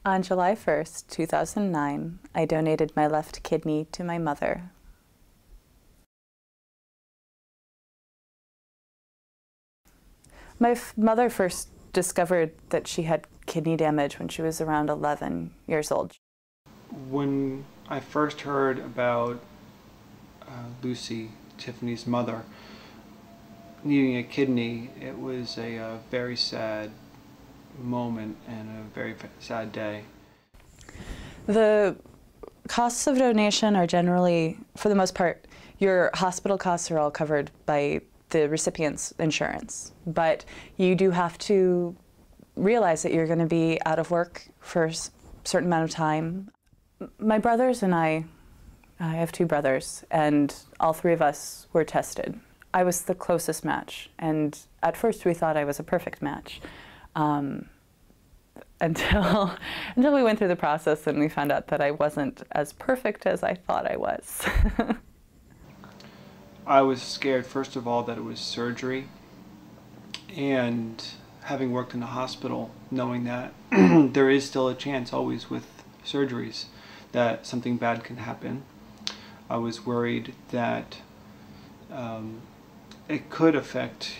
On July 1st, 2009, I donated my left kidney to my mother. My mother first discovered that she had kidney damage when she was around 11 years old. When I first heard about Lucy, Tiffany's mother, needing a kidney, it was a very sad moment and a very sad day. The costs of donation are generally, for the most part, your hospital costs are all covered by the recipient's insurance, but you do have to realize that you're going to be out of work for a certain amount of time. My brothers and I have two brothers, and all three of us were tested. I was the closest match, and at first we thought I was a perfect match. Until we went through the process and we found out that I wasn't as perfect as I thought I was. I was scared, first of all, that it was surgery, and having worked in a hospital, knowing that there is still a chance always with surgeries that something bad can happen. I was worried that it could affect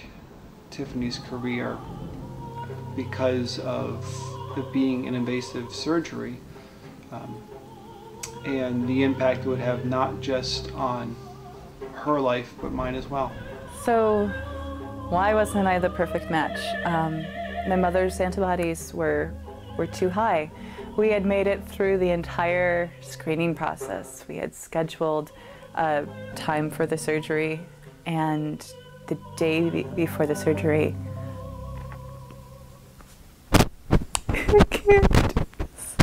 Tiffany's career because of it being an invasive surgery, and the impact it would have not just on her life but mine as well. So why wasn't I the perfect match? My mother's antibodies were too high. We had made it through the entire screening process. We had scheduled a time for the surgery, and the day before the surgery, I can't do this.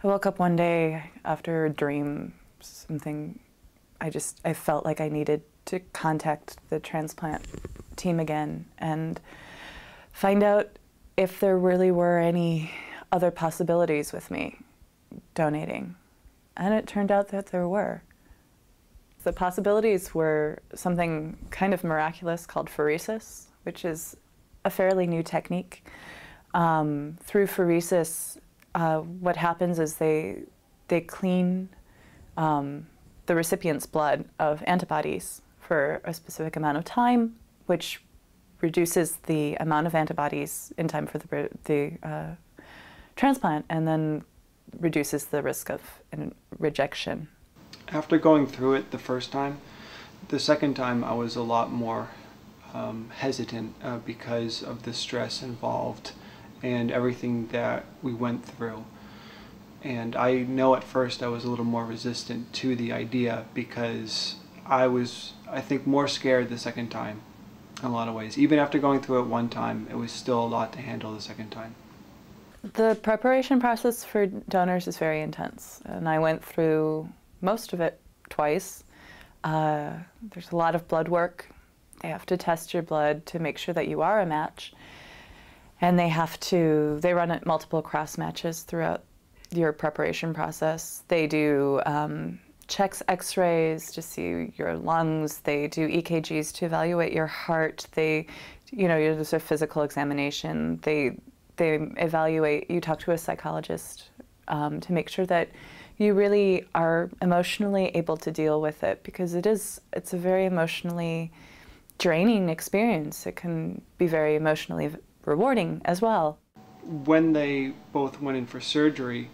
I woke up one day after a dream, I felt like I needed to contact the transplant team again and find out if there really were any other possibilities with me donating. And it turned out that there were. The possibilities were something kind of miraculous called pheresis, which is a fairly new technique. Through pheresis, what happens is they clean the recipient's blood of antibodies for a specific amount of time, which reduces the amount of antibodies in time for the transplant, and then reduces the risk of rejection. After going through it the first time, the second time I was a lot more hesitant because of the stress involved and everything that we went through. And I know at first I was a little more resistant to the idea because I was, I think, more scared the second time in a lot of ways. Even after going through it one time, it was still a lot to handle the second time. The preparation process for donors is very intense, and I went through most of it twice. There's a lot of blood work. They have to test your blood to make sure that you are a match, and they run at multiple cross matches throughout your preparation process. They do checks, x-rays to see your lungs. They do EKGs to evaluate your heart. There's a physical examination. They evaluate, you talk to a psychologist to make sure that you really are emotionally able to deal with it, because it's a very emotionally draining experience. It can be very emotionally rewarding as well. When they both went in for surgery,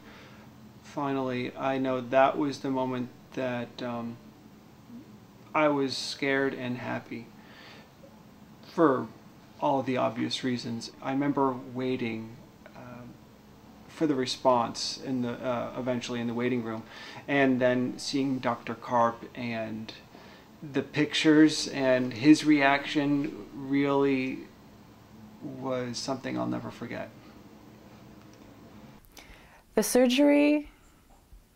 finally, I know that was the moment that I was scared and happy for all the obvious reasons. I remember waiting for the response in eventually in the waiting room, and then seeing Dr. Karp and the pictures, and his reaction really was something I'll never forget. The surgery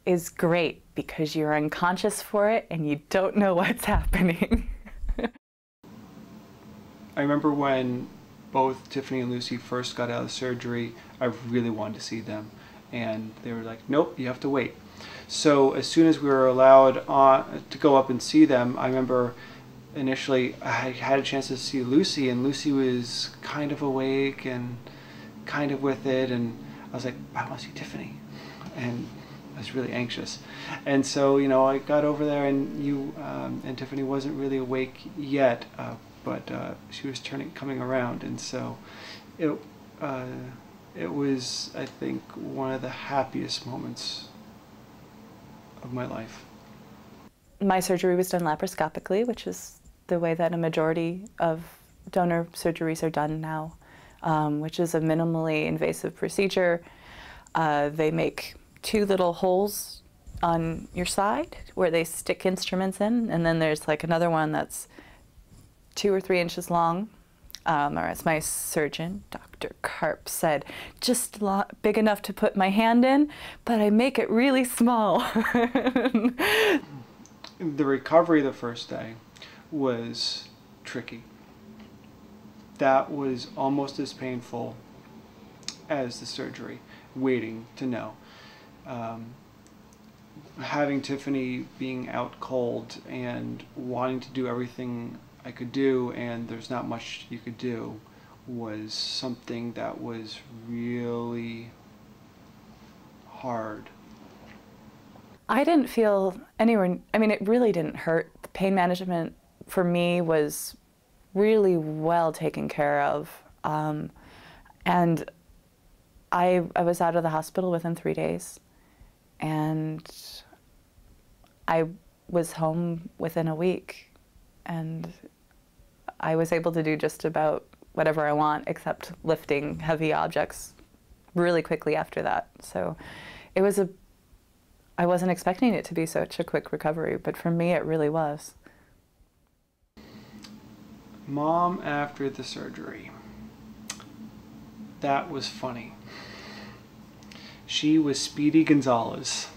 is great because you're unconscious for it and you don't know what's happening. I remember when both Tiffany and Lucy first got out of surgery, I really wanted to see them. And they were like, nope, you have to wait. So as soon as we were allowed to go up and see them, I remember initially I had a chance to see Lucy, and Lucy was kind of awake and kind of with it, and I was like, I want to see Tiffany, and I was really anxious. And so, you know, I got over there, and and Tiffany wasn't really awake yet, but she was coming around, and so it was, I think, one of the happiest moments of my life. My surgery was done laparoscopically, which is the way that a majority of donor surgeries are done now, which is a minimally invasive procedure. They make 2 little holes on your side where they stick instruments in, and then there's like another one that's 2 or 3 inches long, or as my surgeon, Dr. Karp, said, just big enough to put my hand in, but I make it really small. The recovery the first day was tricky. That was almost as painful as the surgery, waiting to know. Having Tiffany being out cold and wanting to do everything I could do, and there's not much you could do, was something that was really hard. I didn't feel anywhere, I mean, it really didn't hurt. The pain management for me was really well taken care of. And I was out of the hospital within 3 days. And I was home within a week. And I was able to do just about whatever I want, except lifting heavy objects really quickly after that. So it was I wasn't expecting it to be such a quick recovery, but for me it really was. Mom after the surgery. That was funny. She was Speedy Gonzalez,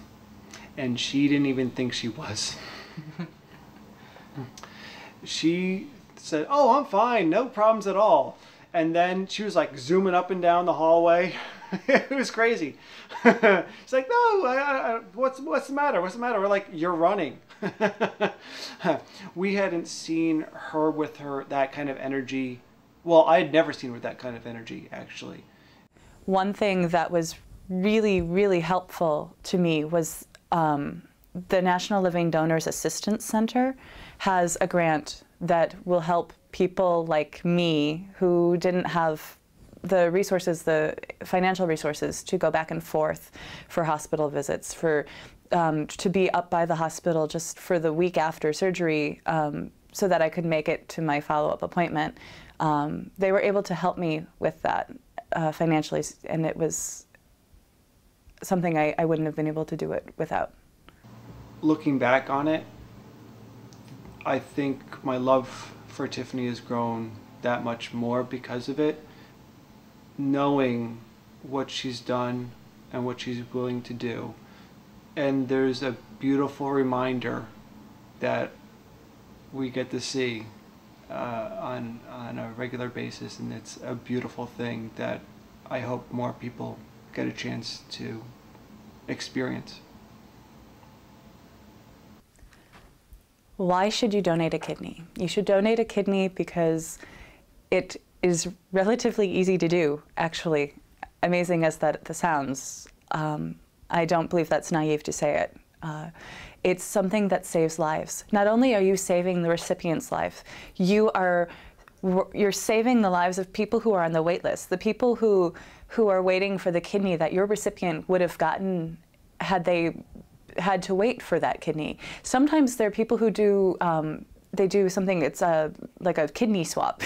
and she didn't even think she was. She said, "Oh, I'm fine, no problems at all." And then she was like zooming up and down the hallway. It was crazy. She's like, "No, what's the matter? What's the matter?" We're like, "You're running." We hadn't seen her with that kind of energy. Well, I had never seen her with that kind of energy, actually. One thing that was really, really helpful to me was the National Living Donors Assistance Center has a grant that will help people like me who didn't have the resources, the financial resources to go back and forth for hospital visits, for to be up by the hospital just for the week after surgery so that I could make it to my follow-up appointment. They were able to help me with that financially, and it was something I wouldn't have been able to do it without. Looking back on it, I think my love for Tiffany has grown that much more because of it. Knowing what she's done and what she's willing to do. And there's a beautiful reminder that we get to see on a regular basis, and it's a beautiful thing that I hope more people get a chance to experience. Why should you donate a kidney? You should donate a kidney because it is relatively easy to do, actually, amazing as that sounds. I don't believe that's naive to say it. It's something that saves lives. Not only are you saving the recipient's life, you're saving the lives of people who are on the wait list, the people who are waiting for the kidney that your recipient would have gotten had they had to wait for that kidney. Sometimes there are people who do they do something, it's like a kidney swap,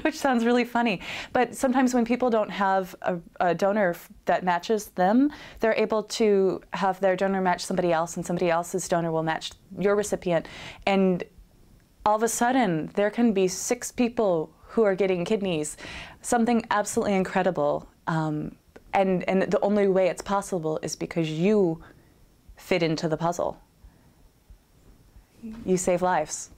which sounds really funny. But sometimes when people don't have a donor that matches them, they're able to have their donor match somebody else, and somebody else's donor will match your recipient. And all of a sudden, there can be 6 people who are getting kidneys, something absolutely incredible. And the only way it's possible is because you fit into the puzzle. You save lives.